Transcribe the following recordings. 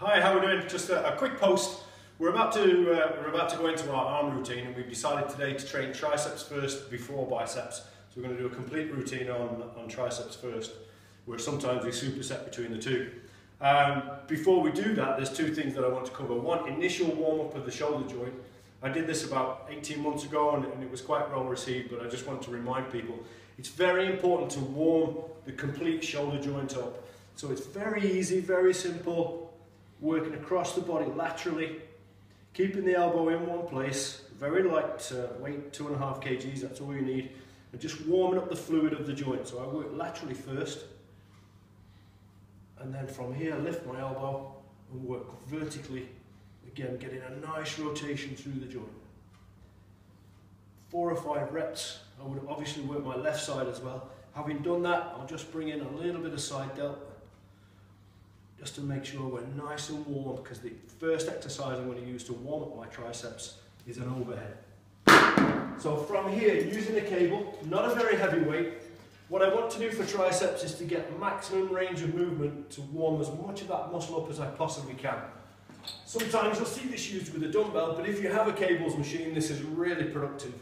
Hi, how are we doing? Just a quick post. We're about to go into our arm routine, and we've decided today to train triceps first before biceps. So we're going to do a complete routine on triceps first, where sometimes we superset between the two. Before we do that, there's two things that I want to cover. One, initial warm-up of the shoulder joint. I did this about 18 months ago and it was quite well received, but I just want to remind people it's very important to warm the complete shoulder joint up. So it's very easy, very simple, working across the body laterally, keeping the elbow in one place, very light weight, 2.5 kgs, that's all you need, and just warming up the fluid of the joint. So I work laterally first, and then from here lift my elbow and work vertically, again getting a nice rotation through the joint. 4 or 5 reps. I would obviously work my left side as well. Having done that, I'll just bring in a little bit of side delt, just to make sure we're nice and warm, because the first exercise I'm going to use to warm up my triceps is an overhead. So from here, using a cable, not a very heavy weight, what I want to do for triceps is to get maximum range of movement to warm as much of that muscle up as I possibly can. Sometimes you'll see this used with a dumbbell, but if you have a cables machine, this is really productive.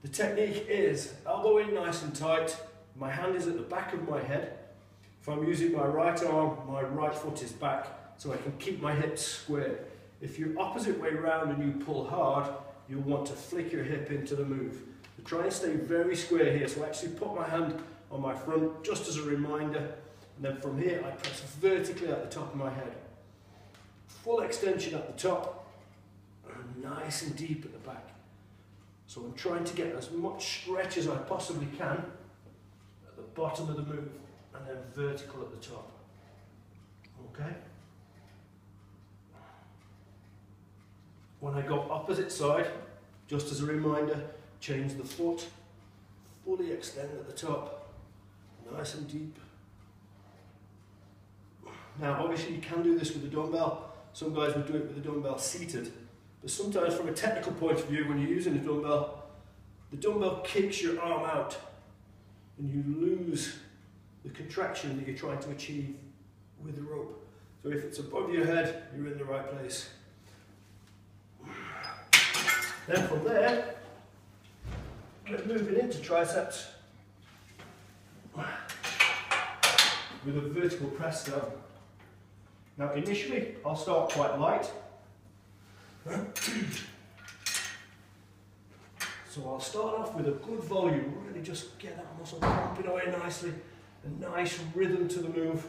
The technique is elbow in nice and tight, my hand is at the back of my head. If I'm using my right arm, my right foot is back, so I can keep my hips squared. If you're opposite way round and you pull hard, you'll want to flick your hip into the move. So try and stay very square here. So I actually put my hand on my front, just as a reminder, and then from here I press vertically at the top of my head. Full extension at the top, and nice and deep at the back. So I'm trying to get as much stretch as I possibly can at the bottom of the move, and then vertical at the top. Okay? When I go opposite side, just as a reminder, change the foot, fully extend at the top, nice and deep. Now obviously you can do this with a dumbbell. Some guys would do it with a dumbbell seated, but sometimes from a technical point of view, when you're using a dumbbell, the dumbbell kicks your arm out and you lose the contraction that you're trying to achieve with the rope. So if it's above your head, you're in the right place. Then from there, we're moving into triceps with a vertical press down. Now initially, I'll start quite light. So I'll start off with a good volume, really just get that muscle pumping away nicely, a nice rhythm to the move.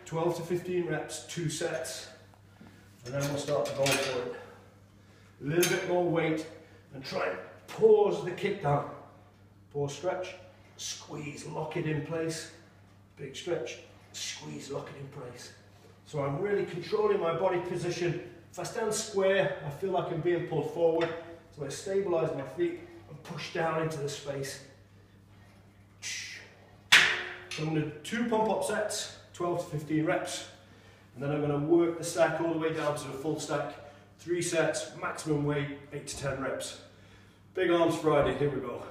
12 to 15 reps, 2 sets, and then we'll start to go for it. A little bit more weight, and try and pause the kick down. Pause, stretch, squeeze, lock it in place. Big stretch, squeeze, lock it in place. So I'm really controlling my body position. If I stand square, I feel like I'm being pulled forward. So I stabilize my feet and push down into the space. So I'm going to do 2 pump-up sets, 12 to 15 reps. And then I'm going to work the stack all the way down to the full stack. 3 sets, maximum weight, 8 to 10 reps. Big arms Friday, here we go.